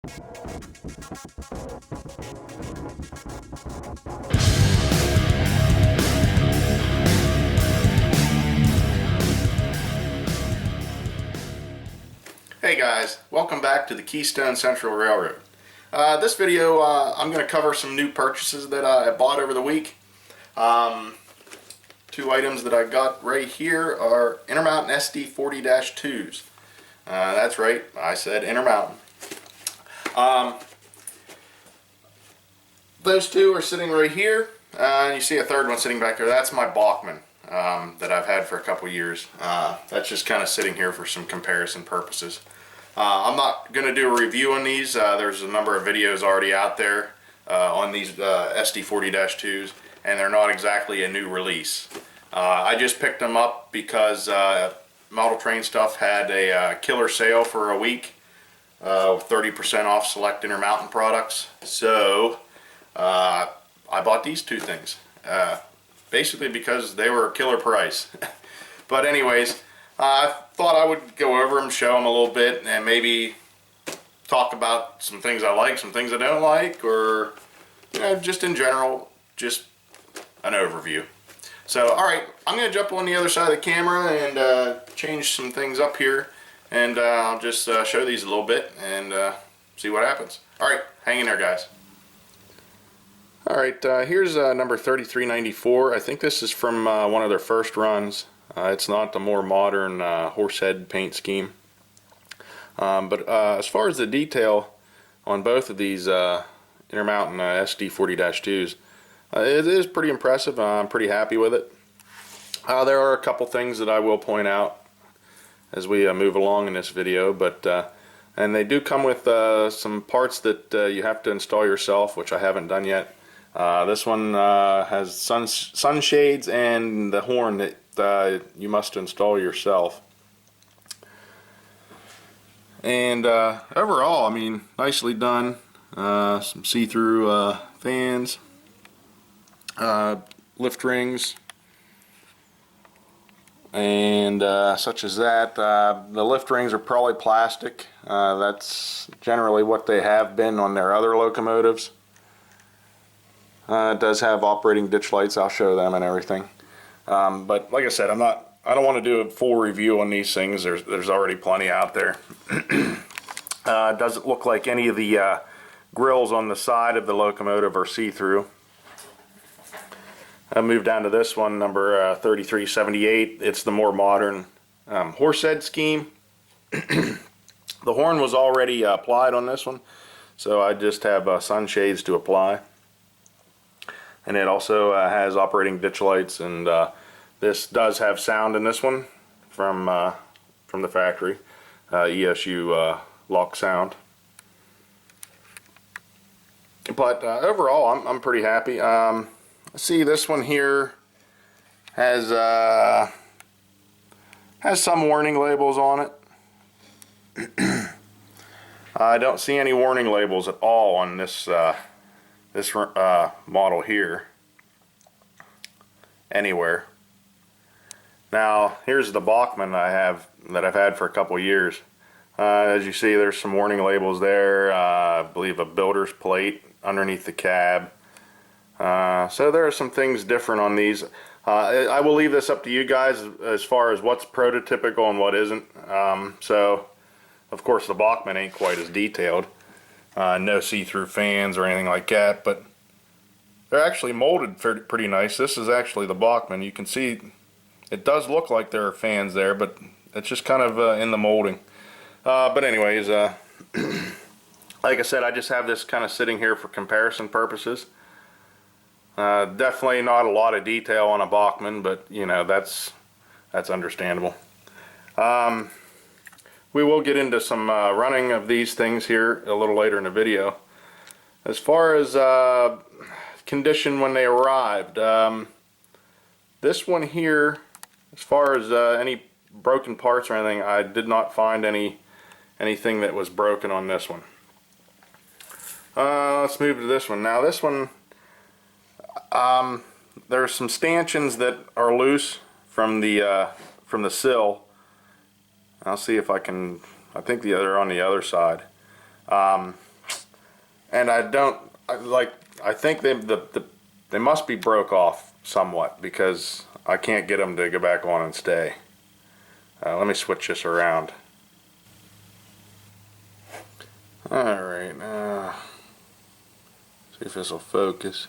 Hey guys, welcome back to the Keystone Central Railroad. This video I'm going to cover some new purchases that I bought over the week. Two items that I got right here are Intermountain SD40-2's. That's right, I said Intermountain. Those two are sitting right here, and you see a third one sitting back there. That's my Bachmann that I've had for a couple years. That's just kind of sitting here for some comparison purposes. I'm not going to do a review on these. There's a number of videos already out there on these SD40-2's, and they're not exactly a new release. I just picked them up because Model Train Stuff had a killer sale for a week, 30% off select Intermountain products. So I bought these two things, basically because they were a killer price. But anyways, I thought I would go over them, show them a little bit, and maybe talk about some things I like, some things I don't like, or just in general, just an overview. So, alright, I'm going to jump on the other side of the camera and change some things up here, and I'll just show these a little bit and see what happens. Alright, hang in there, guys. Alright, here's number 3394. I think this is from one of their first runs. It's not the more modern horsehead paint scheme. But as far as the detail on both of these Intermountain SD40-2's, it is pretty impressive. I'm pretty happy with it. There are a couple things that I will point out as we move along in this video, but and they do come with some parts that you have to install yourself, which I haven't done yet. This one has sunshades and the horn that you must install yourself. And overall, I mean, nicely done. Some see-through fans, lift rings, and such as that. The lift rings are probably plastic. That's generally what they have been on their other locomotives. It does have operating ditch lights. I'll show them and everything. But like I said, I don't want to do a full review on these things. There's already plenty out there. Doesn't look like any of the grills on the side of the locomotive are see-through. I moved down to this one, number 3378. It's the more modern horsehead scheme. The horn was already applied on this one, so I just have sunshades to apply. And it also has operating ditch lights, and this does have sound in this one from the factory, ESU lock sound. But overall, I'm pretty happy. See, this one here has some warning labels on it. I don't see any warning labels at all on this model here anywhere. Now here's the Bachmann that I've had for a couple years. As you see, there's some warning labels there. I believe a builder's plate underneath the cab. So there are some things different on these. I will leave this up to you guys as far as what's prototypical and what isn't. So of course the Bachmann ain't quite as detailed. No see-through fans or anything like that, but they're actually molded pretty nice. This is actually the Bachmann. You can see it does look like there are fans there, but it's just kind of in the molding. But anyways, like I said, I just have this kind of sitting here for comparison purposes. Definitely not a lot of detail on a Bachmann, but you know, that's understandable. We will get into some running of these things here a little later in the video. As far as condition when they arrived, this one here, as far as any broken parts or anything, I did not find anything that was broken on this one. Let's move to this one. Now this one, there are some stanchions that are loose from the sill. I'll see if I can. I think they're on the other side. and I think they must be broke off somewhat, because I can't get them to go back on and stay. Let me switch this around. Alright, see if this will focus.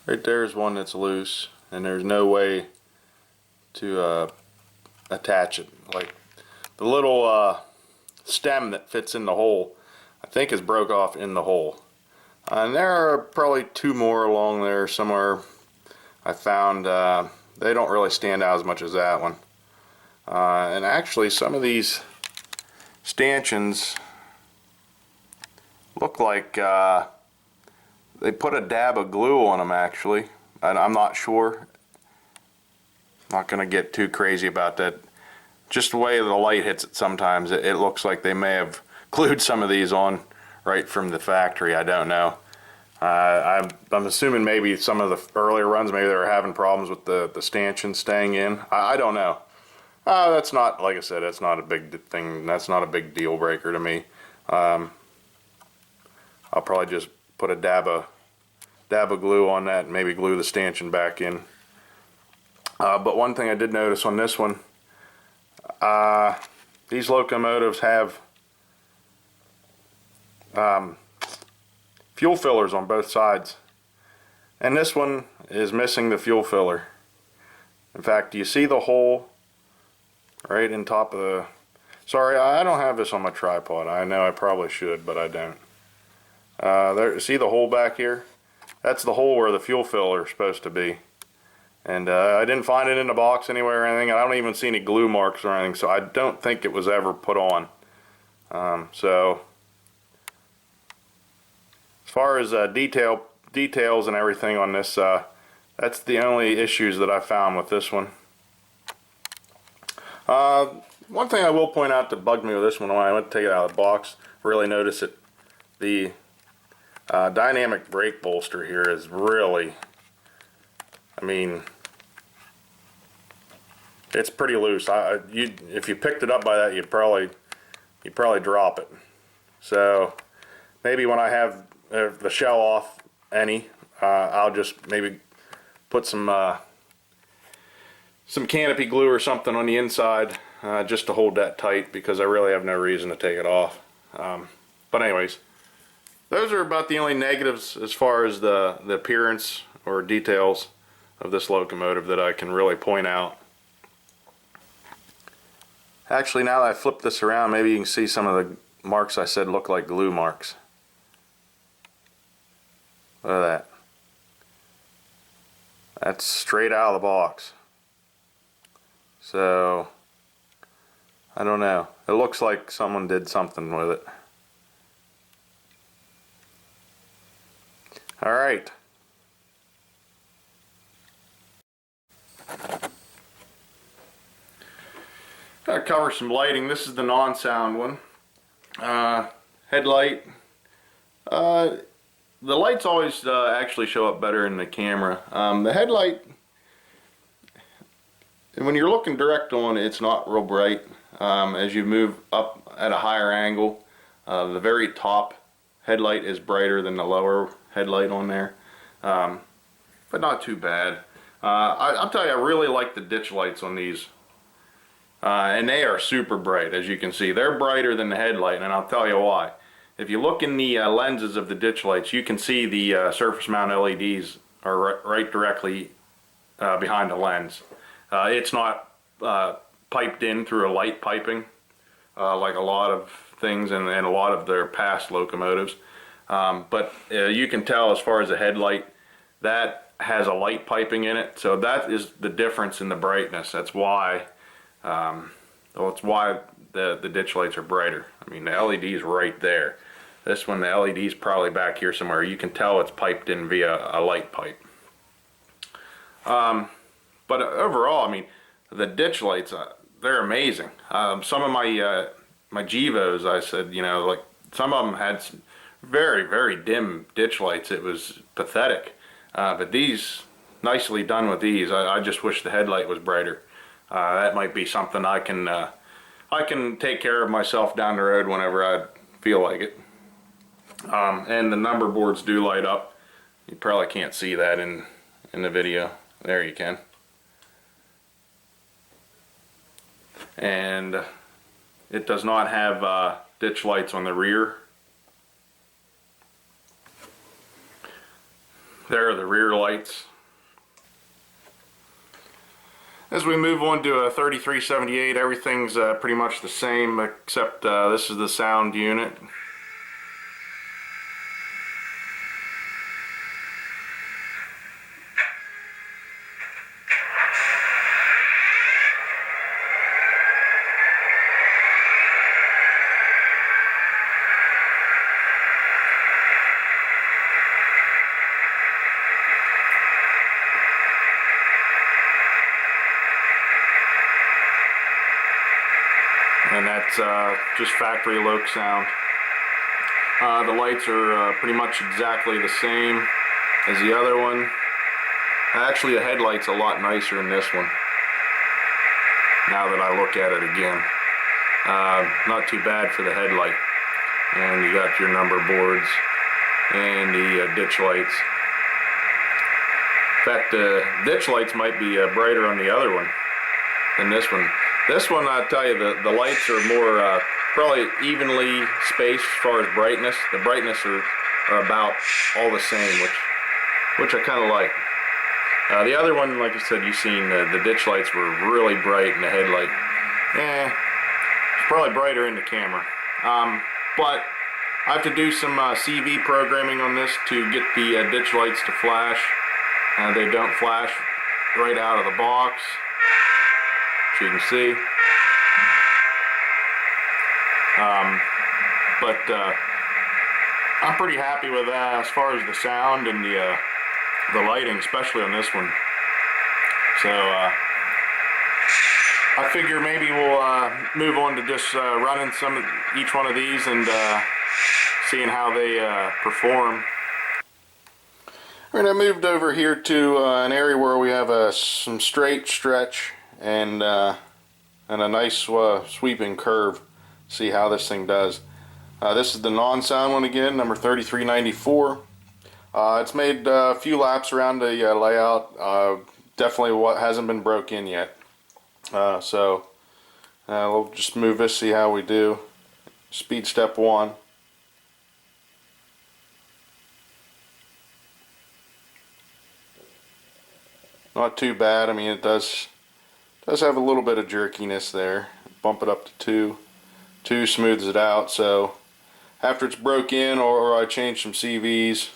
Right there's one that's loose, and there's no way to attach it. Like the little stem that fits in the hole, I think is broke off in the hole. And there are probably two more along there somewhere I found. They don't really stand out as much as that one. And actually some of these stanchions look like they put a dab of glue on them actually. I'm not sure. Not going to get too crazy about that. Just the way the light hits it sometimes, it looks like they may have glued some of these on right from the factory. I don't know. I'm assuming maybe some of the earlier runs, maybe they were having problems with the stanchion staying in. I don't know. That's not, like I said, that's not a big thing. That's not a big deal breaker to me. I'll probably just put a dab of glue on that and maybe glue the stanchion back in. But one thing I did notice on this one, these locomotives have fuel fillers on both sides, and this one is missing the fuel filler. In fact, do you see the hole right in top of the... Sorry, I don't have this on my tripod. I know I probably should, but I don't. There, see the hole back here? That's the hole where the fuel filler is supposed to be. And I didn't find it in the box anywhere or anything. I don't even see any glue marks or anything, so I don't think it was ever put on. So as far as details and everything on this, that's the only issues that I found with this one. One thing I will point out that bugged me with this one when I went to take it out of the box, really notice it, the dynamic brake bolster here is really, I mean, it's pretty loose. If you picked it up by that, you'd probably drop it. So maybe when I have the shell off I'll just maybe put some canopy glue or something on the inside just to hold that tight, because I really have no reason to take it off. But anyways, those are about the only negatives as far as the appearance or details of this locomotive that I can really point out. Actually, now that I flip this around, maybe you can see some of the marks I said look like glue marks. Look at that. That's straight out of the box. So, I don't know. It looks like someone did something with it. Alright. Gotta cover some lighting. This is the non-sound one. Headlight. The lights always actually show up better in the camera. The headlight, when you're looking direct on, it's not real bright. As you move up at a higher angle, the very top headlight is brighter than the lower headlight on there, but not too bad. I'll tell you, I really like the ditch lights on these, and they are super bright. As you can see, they're brighter than the headlight, and I'll tell you why. If you look in the lenses of the ditch lights, you can see the surface mount LEDs are right directly behind the lens. It's not piped in through a light piping like a lot of things and a lot of their past locomotives. But you can tell as far as the headlight, that has a light piping in it, so that is the difference in the brightness. That's why it's why the ditch lights are brighter. I mean, the LED's right there. This one, the LED's probably back here somewhere. You can tell it's piped in via a light pipe. But overall, I mean, the ditch lights, they're amazing. Some of my my Gevos, I said, you know, like some of them had some very, very dim ditch lights. It was pathetic. But these, nicely done with these. I just wish the headlight was brighter. That might be something I can take care of myself down the road whenever I feel like it. And the number boards do light up. You probably can't see that in the video. There you can. And it does not have ditch lights on the rear. There are the rear lights. As we move on to a 3378, everything's pretty much the same, except this is the sound unit. And that's just factory Loc sound. The lights are pretty much exactly the same as the other one. Actually, the headlight's a lot nicer in this one, now that I look at it again. Not too bad for the headlight. And you got your number boards and the ditch lights. In fact, the ditch lights might be brighter on the other one than this one. This one, I'll tell you, the lights are more probably evenly spaced as far as brightness. The brightness are about all the same, which I kind of like. The other one, like I said, you've seen the ditch lights were really bright, and the headlight, it's probably brighter in the camera. But I have to do some CV programming on this to get the ditch lights to flash. They don't flash right out of the box, as you can see. But I'm pretty happy with that as far as the sound and the lighting, especially on this one. So I figure maybe we'll move on to just running each one of these and seeing how they perform. Alright, I moved over here to an area where we have some straight stretch and a nice sweeping curve. See how this thing does. This is the non-sound one again, number 3394. It's made a few laps around the layout. Definitely what hasn't been broke in yet. So we'll just move this, see how we do. Speed step 1. Not too bad. I mean, it does have a little bit of jerkiness there. Bump it up to 2. 2 smooths it out. So after it's broke in, or I change some CVs,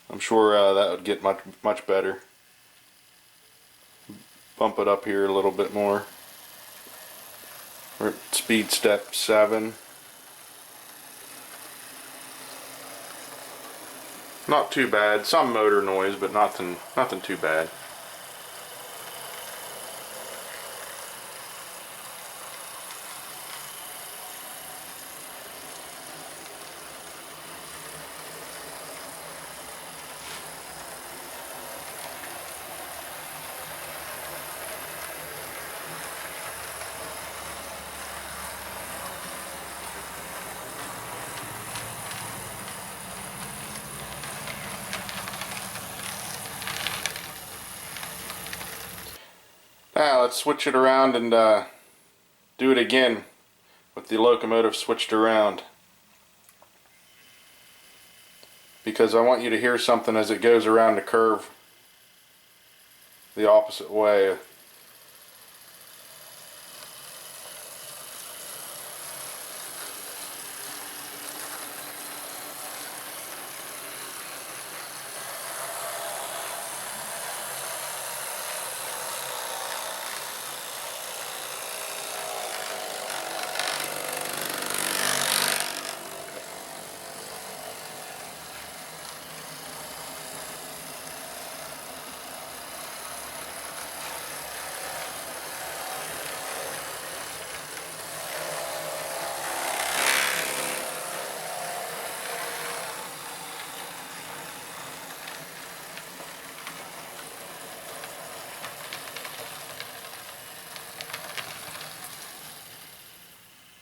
I'm sure that would get much better. Bump it up here a little bit more. We're at speed step 7. Not too bad. Some motor noise, but nothing too bad. Now let's switch it around and do it again with the locomotive switched around, because I want you to hear something as it goes around the curve the opposite way.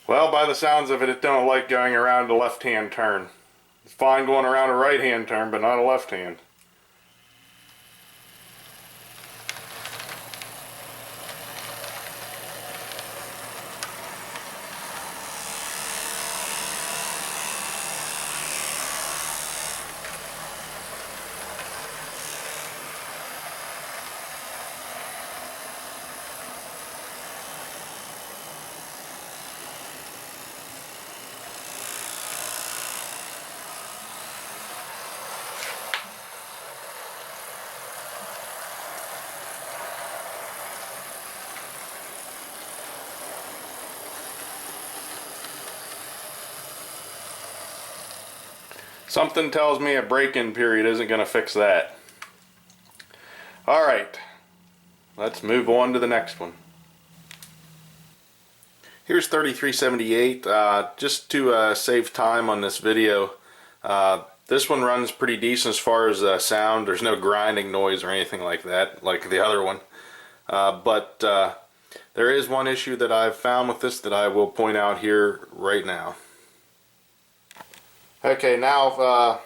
Well, by the sounds of it, it don't like going around a left-hand turn. It's fine going around a right-hand turn, but not a left-hand. Something tells me a break-in period isn't going to fix that. Alright, let's move on to the next one. Here's 3378. Just to save time on this video, this one runs pretty decent as far as sound. There's no grinding noise or anything like that, like the other one. But there is one issue that I've found with this that I will point out here right now. Okay, now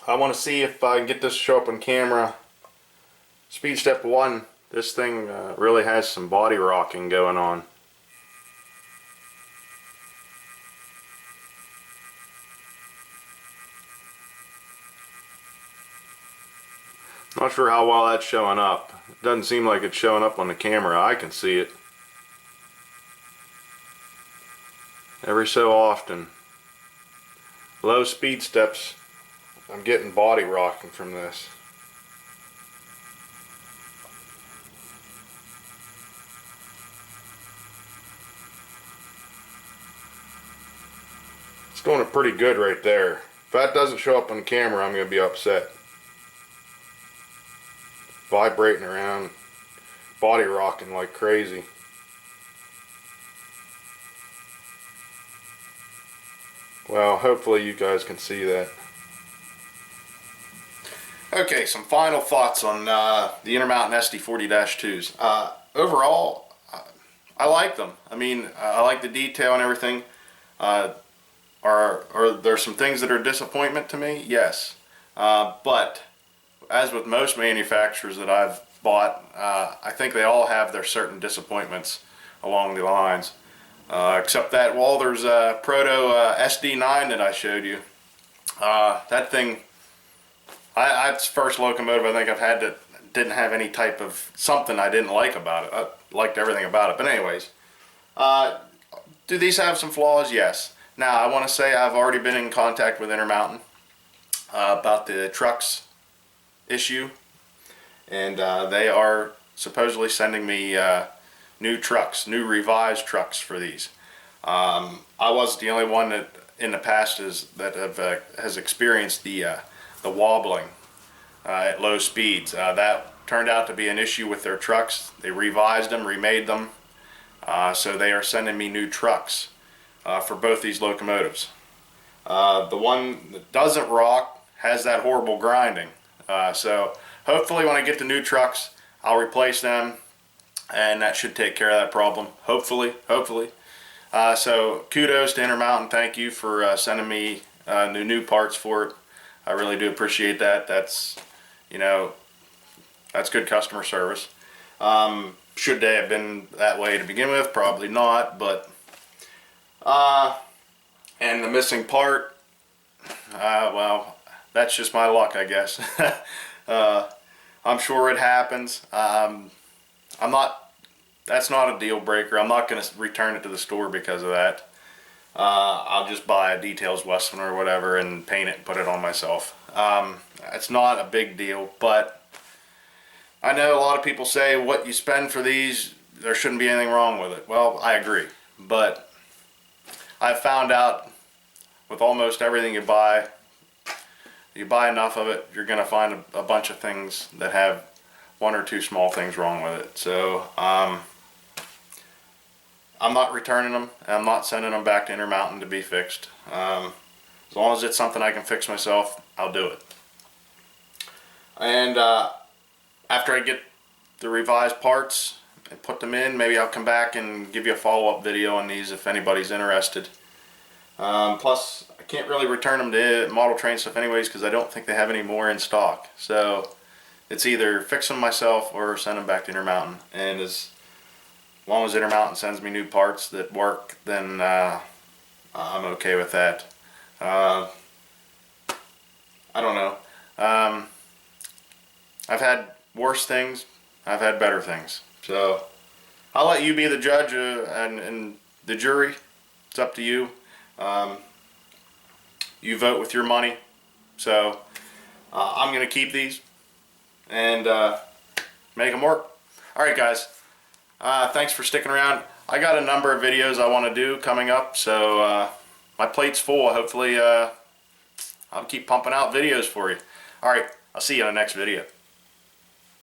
I want to see if I can get this to show up on camera. Speed step 1, this thing really has some body rocking going on. Not sure how well that's showing up. It doesn't seem like it's showing up on the camera. I can see it every so often. Low speed steps, I'm getting body rocking from this. It's doing it pretty good right there. If that doesn't show up on camera, I'm going to be upset. Vibrating around, body rocking like crazy. Well, hopefully you guys can see that. Okay, some final thoughts on the Intermountain SD40-2's. Overall, I like them. I mean, I like the detail and everything. Are there some things that are a disappointment to me? Yes. But as with most manufacturers that I've bought, I think they all have their certain disappointments along the lines. Except that Walther's Proto SD9 that I showed you. That thing, it's the first locomotive I think I've had that didn't have any type of something I didn't like about it. I liked everything about it. But anyways, do these have some flaws? Yes. Now I want to say I've already been in contact with Intermountain about the trucks issue, and they are supposedly sending me new trucks, new revised trucks for these. I wasn't the only one that in the past has experienced the wobbling at low speeds. That turned out to be an issue with their trucks. They revised them, remade them, so they are sending me new trucks for both these locomotives. The one that doesn't rock has that horrible grinding. So hopefully when I get the new trucks, I'll replace them, and that should take care of that problem. Hopefully. So kudos to Intermountain. Thank you for sending me new parts for it. I really do appreciate that. That's, you know, that's good customer service. Should they have been that way to begin with? Probably not, but and the missing part, well, that's just my luck, I guess. I'm sure it happens. That's not a deal breaker. I'm not going to return it to the store because of that. I'll just buy a Details Western or whatever and paint it and put it on myself. It's not a big deal, but I know a lot of people say what you spend for these, there shouldn't be anything wrong with it. Well, I agree, but I've found out with almost everything you buy enough of it, you're going to find a bunch of things that have one or two small things wrong with it. So I'm not returning them, and I'm not sending them back to Intermountain to be fixed. As long as it's something I can fix myself, I'll do it. And after I get the revised parts and put them in, maybe I'll come back and give you a follow-up video on these if anybody's interested. Plus, I can't really return them to model train stuff anyways because I don't think they have any more in stock. So it's either fix them myself or send them back to Intermountain. And as long as Intermountain sends me new parts that work, then I'm okay with that. I don't know. I've had worse things. I've had better things. So I'll let you be the judge and the jury. It's up to you. You vote with your money. So I'm going to keep these and make them work. Alright guys, thanks for sticking around. I got a number of videos I want to do coming up, so my plate's full. Hopefully I'll keep pumping out videos for you. Alright, I'll see you in the next video.